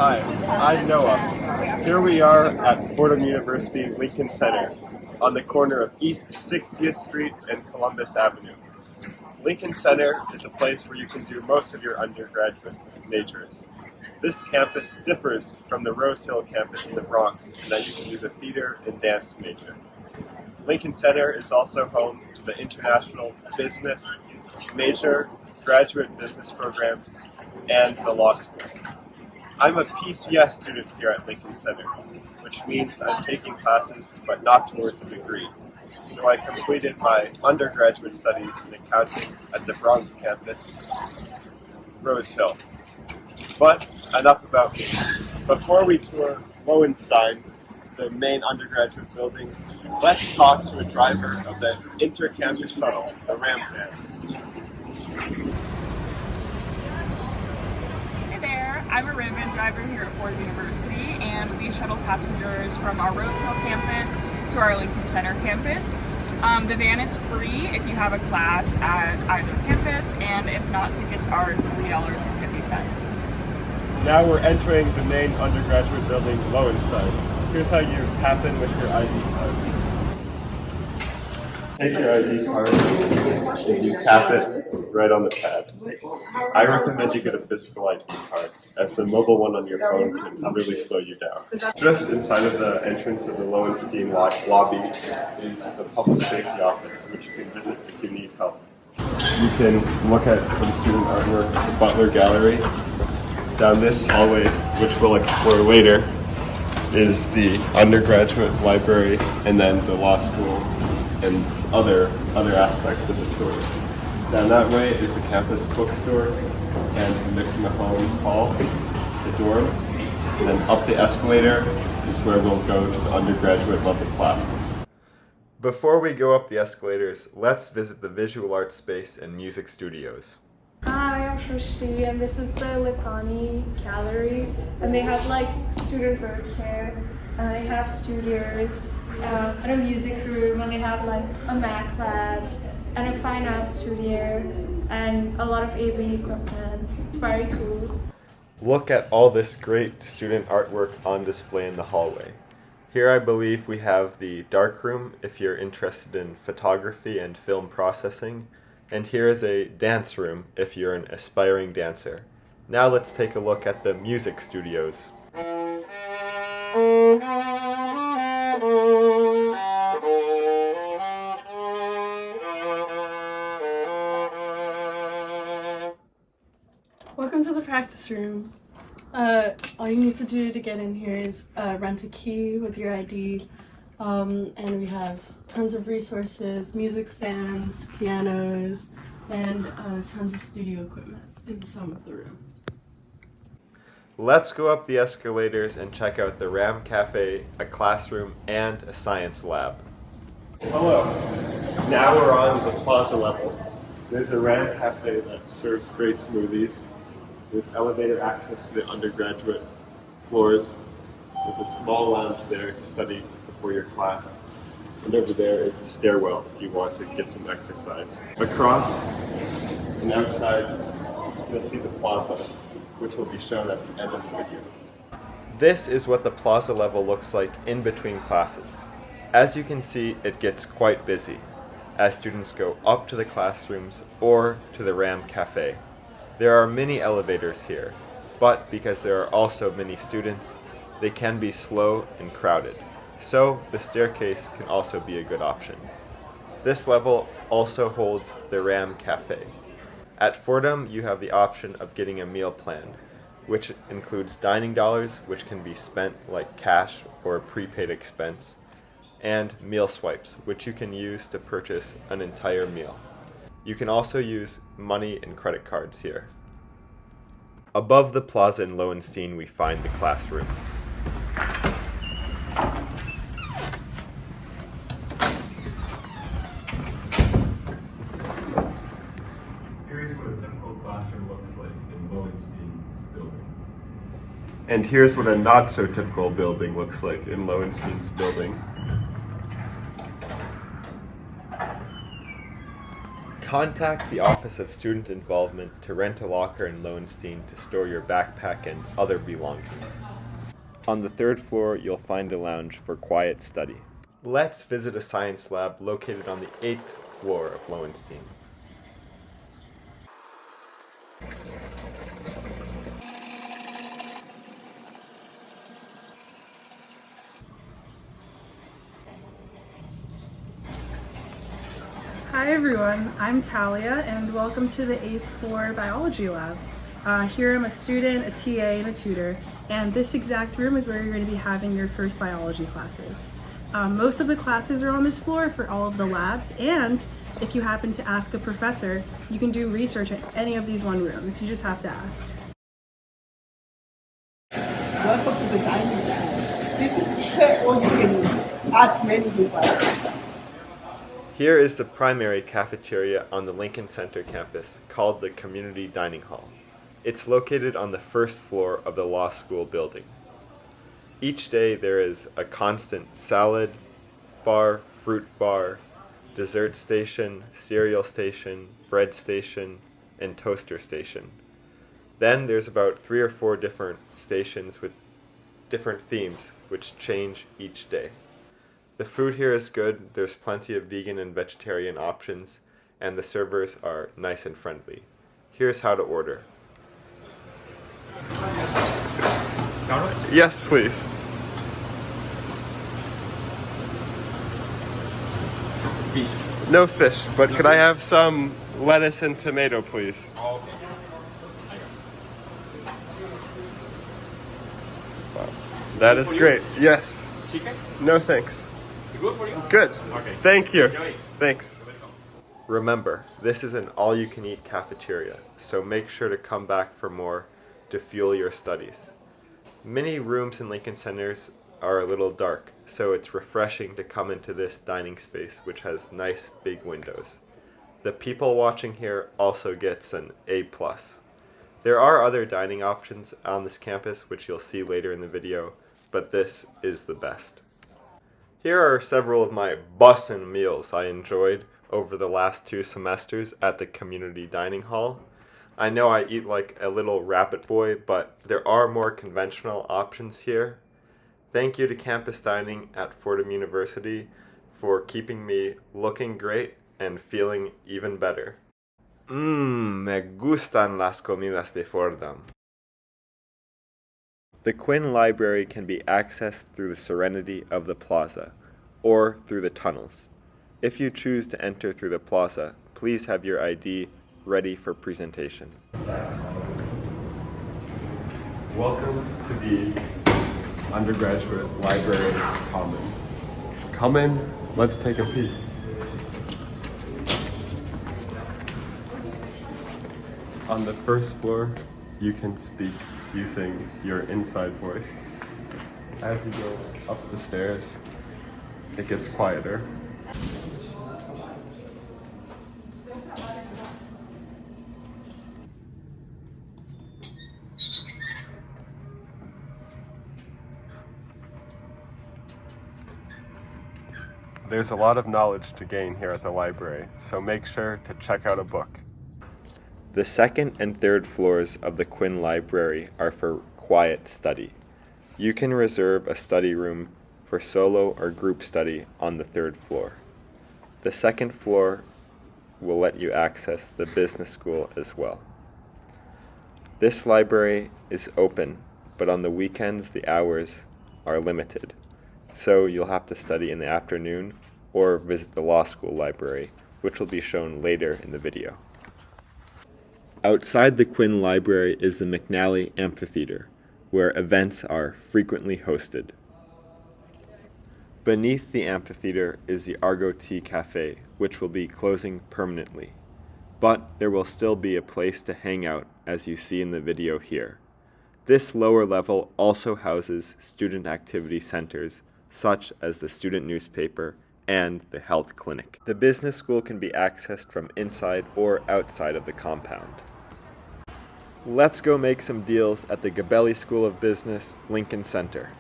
Hi, I'm Noah. Here we are at Fordham University Lincoln Center on the corner of East 60th Street and Columbus Avenue. Lincoln Center is a place where you can do most of your undergraduate majors. This campus differs from the Rose Hill campus in the Bronx in that you can do the theater and dance major. Lincoln Center is also home to the International Business major, graduate business programs, and the Law School. I'm a PCS student here at Lincoln Center, which means I'm taking classes but not towards a degree, though I completed my undergraduate studies in accounting at the Bronx campus, Rose Hill. But enough about me. Before we tour Lowenstein, the main undergraduate building, let's talk to a driver of the inter-campus shuttle, the Ram van. Hey there, I'm a Ram van driver here at Fordham University, and we shuttle passengers from our Rose Hill campus to our Lincoln Center campus. The van is free if you have a class at either campus, and if not, tickets are $3.50. Now we're entering the main undergraduate building, Lowenstein. Here's how you tap in with your ID card. Take your ID card and you tap it right on the pad. I recommend you get a physical ID card, as the mobile one on your phone can really slow you down. Just inside of the entrance of the Lowenstein lobby is the public safety office, which you can visit if you need help. You can look at some student artwork at the Butler Gallery. Down this hallway, which we'll explore later, is the undergraduate library and then the law school and other aspects of the tour. Down that way is the campus bookstore and McNally Hall, the dorm. And then up the escalator is where we'll go to the undergraduate level classes. Before we go up the escalators, let's visit the visual arts space and music studios. Hi, I'm Shristi, and this is the McNally Gallery, and they have like student work here, and they have studios, and a music room, and they have like a Mac lab, and a fine arts studio, and a lot of AV equipment. It's very cool. Look at all this great student artwork on display in the hallway. Here I believe we have the dark room if you're interested in photography and film processing. And here is a dance room if you're an aspiring dancer. Now let's take a look at the music studios. Welcome to the practice room. All you need to do to get in here is rent a key with your ID. And we have tons of resources, music stands, pianos, and tons of studio equipment in some of the rooms. Let's go up the escalators and check out the RAM Cafe, a classroom, and a science lab. Hello. Now we're on the Plaza level. There's a RAM Cafe that serves great smoothies. There's elevated access to the undergraduate floors. There's a small lounge there to study before your class. And over there is the stairwell if you want to get some exercise. Across and outside, you'll see the plaza, which will be shown at the end of the video. This is what the plaza level looks like in between classes. As you can see, it gets quite busy as students go up to the classrooms or to the RAM Cafe. There are many elevators here, but because there are also many students, they can be slow and crowded. So the staircase can also be a good option. This level also holds the RAM Cafe. At Fordham, you have the option of getting a meal plan, which includes dining dollars, which can be spent like cash or a prepaid expense, and meal swipes, which you can use to purchase an entire meal. You can also use money and credit cards here. Above the plaza in Lowenstein, we find the classrooms. Here's what a typical classroom looks like in Lowenstein's building. And here's what a not so typical building looks like in Lowenstein's building. Contact the Office of Student Involvement to rent a locker in Lowenstein to store your backpack and other belongings. On the third floor, you'll find a lounge for quiet study. Let's visit a science lab located on the 8th floor of Lowenstein. Hi everyone, I'm Talia and welcome to the 8th floor biology lab. Here I'm a student, a TA, and a tutor, and this exact room is where you're going to be having your first biology classes. Most of the classes are on this floor for all of the labs, and if you happen to ask a professor, you can do research at any of these one rooms. You just have to ask. Welcome to the dining room. This is where all you can eat. Ask many people. Here is the primary cafeteria on the Lincoln Center campus, called the Community Dining Hall. It's located on the first floor of the Law School building. Each day there is a constant salad bar, fruit bar, dessert station, cereal station, bread station, and toaster station. Then there's about 3 or 4 different stations with different themes, which change each day. The food here is good, there's plenty of vegan and vegetarian options, and the servers are nice and friendly. Here's how to order. Yes, please. Fish. No fish, but could I have some lettuce and tomato, please? Okay. Wow. That is great. Yes. Chicken? No thanks. Is it good for you? Good. Okay. Thank you. Enjoy. Thanks. You're welcome. Remember, this is an all-you-can-eat cafeteria, so make sure to come back for more to fuel your studies. Many rooms in Lincoln Centers are a little dark, so it's refreshing to come into this dining space which has nice big windows. The people watching here also gets an A+. There are other dining options on this campus which you'll see later in the video, but this is the best. Here are several of my bussin' meals I enjoyed over the last 2 semesters at the community dining hall. I know I eat like a little rabbit boy, but there are more conventional options here. Thank you to Campus Dining at Fordham University for keeping me looking great and feeling even better. Me gustan las comidas de Fordham. The Quinn Library can be accessed through the serenity of the Plaza, or through the tunnels. If you choose to enter through the Plaza, please have your ID ready for presentation. Welcome to the Undergraduate Library Commons. Come in, let's take a peek. On the first floor, you can speak using your inside voice. As you go up the stairs, it gets quieter. There's a lot of knowledge to gain here at the library, so make sure to check out a book. The second and third floors of the Quinn Library are for quiet study. You can reserve a study room for solo or group study on the third floor. The second floor will let you access the business school as well. This library is open, but on the weekends the hours are limited. So you'll have to study in the afternoon or visit the law school library, which will be shown later in the video. Outside the Quinn Library is the McNally Amphitheater, where events are frequently hosted. Beneath the amphitheater is the Argo Tea Cafe, which will be closing permanently. But there will still be a place to hang out, as you see in the video here. This lower level also houses student activity centers, such as the student newspaper and the health clinic. The business school can be accessed from inside or outside of the compound. Let's go make some deals at the Gabelli School of Business, Lincoln Center.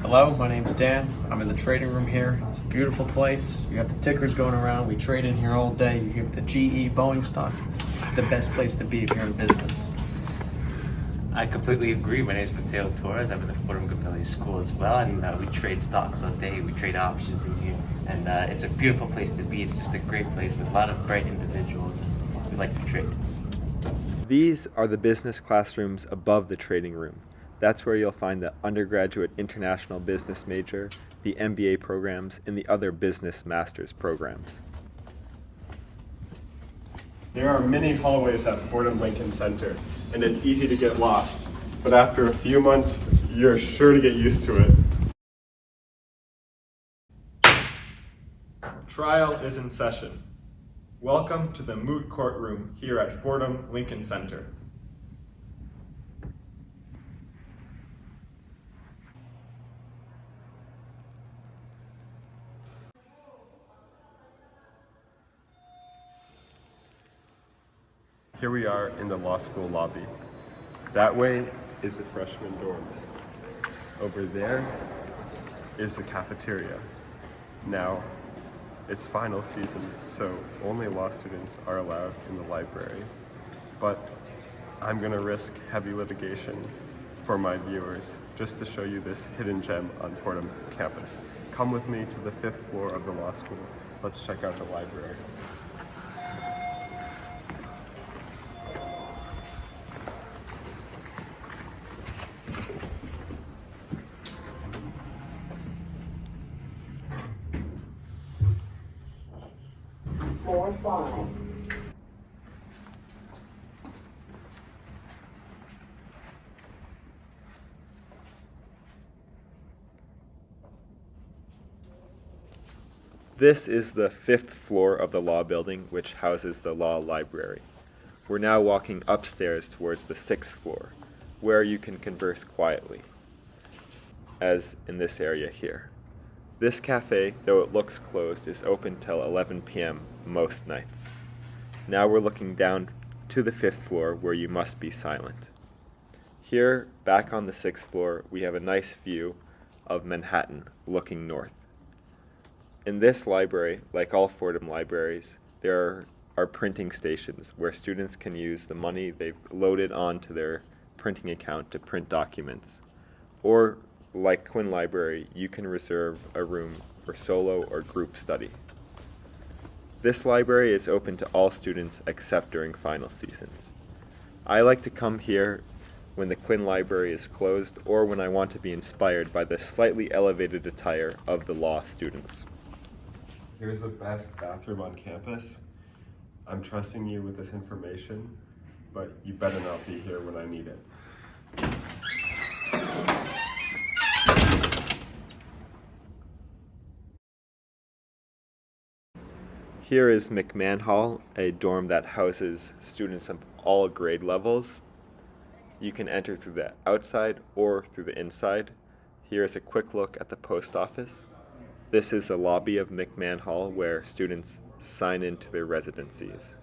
Hello, my name's Dan. I'm in the trading room here. It's a beautiful place. You got the tickers going around. We trade in here all day. You get the GE Boeing stock. It's the best place to be if you're in business. I completely agree. My name is Mateo Torres. I'm in the Fordham Gabelli School as well, and we trade stocks all day. We trade options in here, and it's a beautiful place to be. It's just a great place with a lot of bright individuals, and we like to trade. These are the business classrooms above the trading room. That's where you'll find the undergraduate international business major, the MBA programs, and the other business master's programs. There are many hallways at Fordham Lincoln Center, and it's easy to get lost. But after a few months, you're sure to get used to it. Trial is in session. Welcome to the moot courtroom here at Fordham Lincoln Center. Here we are in the law school lobby. That way is the freshman dorms. Over there is the cafeteria. Now, it's final season, so only law students are allowed in the library. But I'm gonna risk heavy litigation for my viewers just to show you this hidden gem on Fordham's campus. Come with me to the 5th floor of the law school. Let's check out the library. Floor 5. This is the 5th floor of the law building, which houses the law library. We're now walking upstairs towards the 6th floor, where you can converse quietly, as in this area here. This cafe, though it looks closed, is open till 11 p.m. most nights. Now we're looking down to the 5th floor, where you must be silent. Here, back on the 6th floor, we have a nice view of Manhattan looking north. In this library, like all Fordham libraries, there are printing stations where students can use the money they've loaded onto their printing account to print documents. Or, like Quinn Library, you can reserve a room for solo or group study. This library is open to all students except during final seasons. I like to come here when the Quinn Library is closed or when I want to be inspired by the slightly elevated attire of the law students. Here's the best bathroom on campus. I'm trusting you with this information, but you better not be here when I need it. Here is McMahon Hall, a dorm that houses students of all grade levels. You can enter through the outside or through the inside. Here's a quick look at the post office. This is the lobby of McMahon Hall where students sign into their residencies.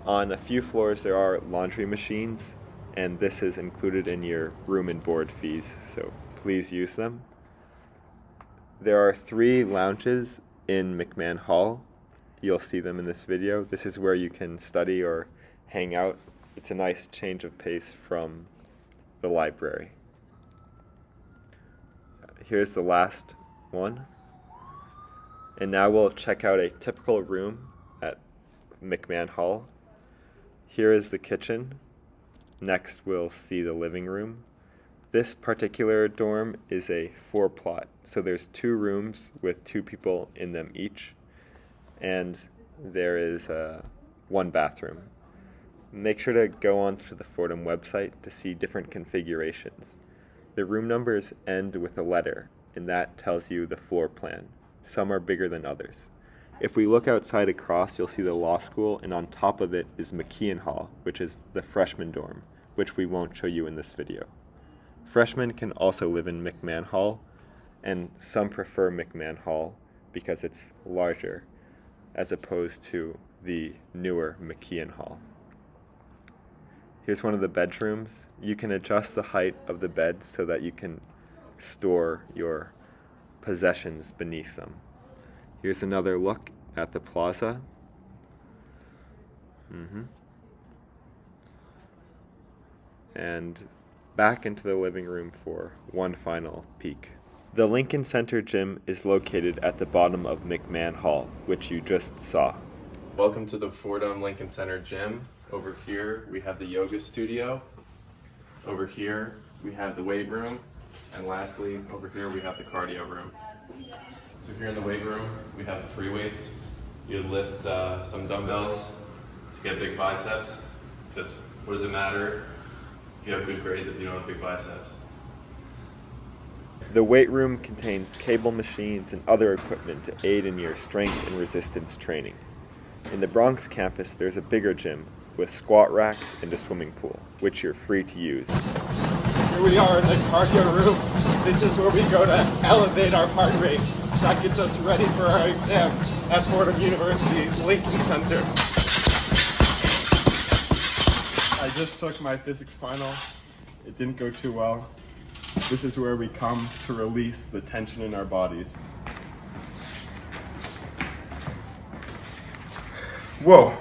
On a few floors there are laundry machines, and this is included in your room and board fees, so please use them. There are 3 lounges in McMahon Hall. You'll see them in this video. This is where you can study or hang out. It's a nice change of pace from the library. Here's the last one. And now we'll check out a typical room at McMahon Hall. Here is the kitchen. Next we'll see the living room. This particular dorm is a 4-plot, so there's 2 rooms with 2 people in them each, and there is 1 bathroom. Make sure to go on to the Fordham website to see different configurations. The room numbers end with a letter, and that tells you the floor plan. Some are bigger than others. If we look outside across, you'll see the law school, and on top of it is McKeon Hall, which is the freshman dorm, which we won't show you in this video. Freshmen can also live in McMahon Hall, and some prefer McMahon Hall because it's larger, as opposed to the newer McKeon Hall. Here's one of the bedrooms. You can adjust the height of the bed so that you can store your possessions beneath them. Here's another look at the Plaza. and back into the living room for one final peek. The Lincoln Center gym is located at the bottom of McMahon Hall, which you just saw. Welcome to the Fordham Lincoln Center gym. Over here we have the yoga studio. Over here we have the weight room. And lastly, over here we have the cardio room. So here in the weight room, we have the free weights. You lift some dumbbells to get big biceps, because what does it matter if you have good grades if you don't have big biceps? The weight room contains cable machines and other equipment to aid in your strength and resistance training. In the Bronx campus, there's a bigger gym with squat racks and a swimming pool, which you're free to use. Here we are in the cardio room. This is where we go to elevate our heart rate. That gets us ready for our exams at Fordham University Lincoln Center. I just took my physics final. It didn't go too well. This is where we come to release the tension in our bodies. Whoa!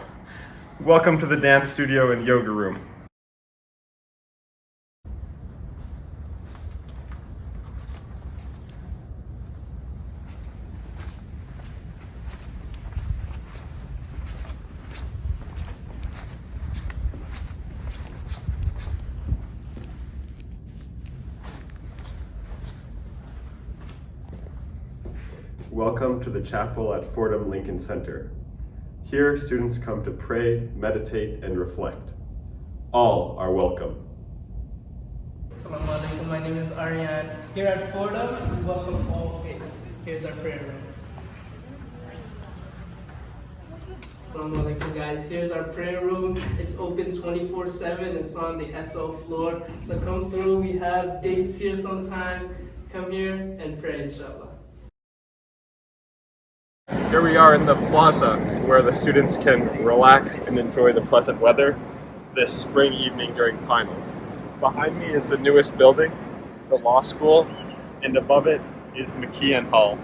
Welcome to the dance studio and yoga room. Welcome to the chapel at Fordham Lincoln Center. Here, students come to pray, meditate, and reflect. All are welcome. Assalamu alaikum, my name is Aryan. Here at Fordham, we welcome all faiths. Here's our prayer room. Assalamu alaikum guys, here's our prayer room. It's open 24/7, it's on the SL floor. So come through, we have dates here sometimes. Come here and pray, inshallah. Here we are in the Plaza, where the students can relax and enjoy the pleasant weather this spring evening during finals. Behind me is the newest building, the Law School, and above it is McKeon Hall,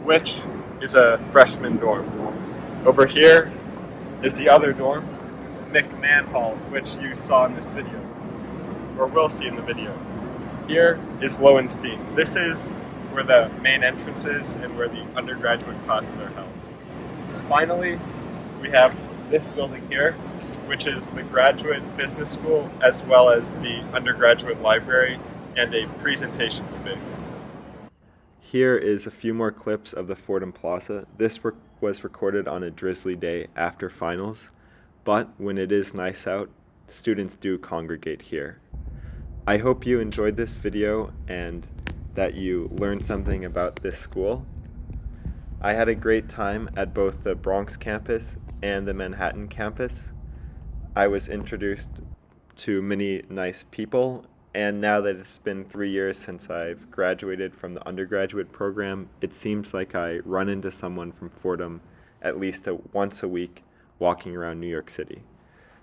which is a freshman dorm. Over here is the other dorm, McMahon Hall, which you saw in this video, or will see in the video. Here is Lowenstein. This is where the main entrance is and where the undergraduate classes are held. Finally, we have this building here, which is the Graduate Business School, as well as the undergraduate library and a presentation space. Here is a few more clips of the Fordham Plaza. This was recorded on a drizzly day after finals, but when it is nice out, students do congregate here. I hope you enjoyed this video and that you learned something about this school. I had a great time at both the Bronx campus and the Manhattan campus. I was introduced to many nice people, and now that it's been 3 years since I've graduated from the undergraduate program, it seems like I run into someone from Fordham at least once a week walking around New York City.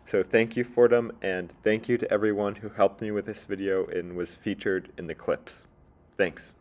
So thank you, Fordham, and thank you to everyone who helped me with this video and was featured in the clips. Thanks.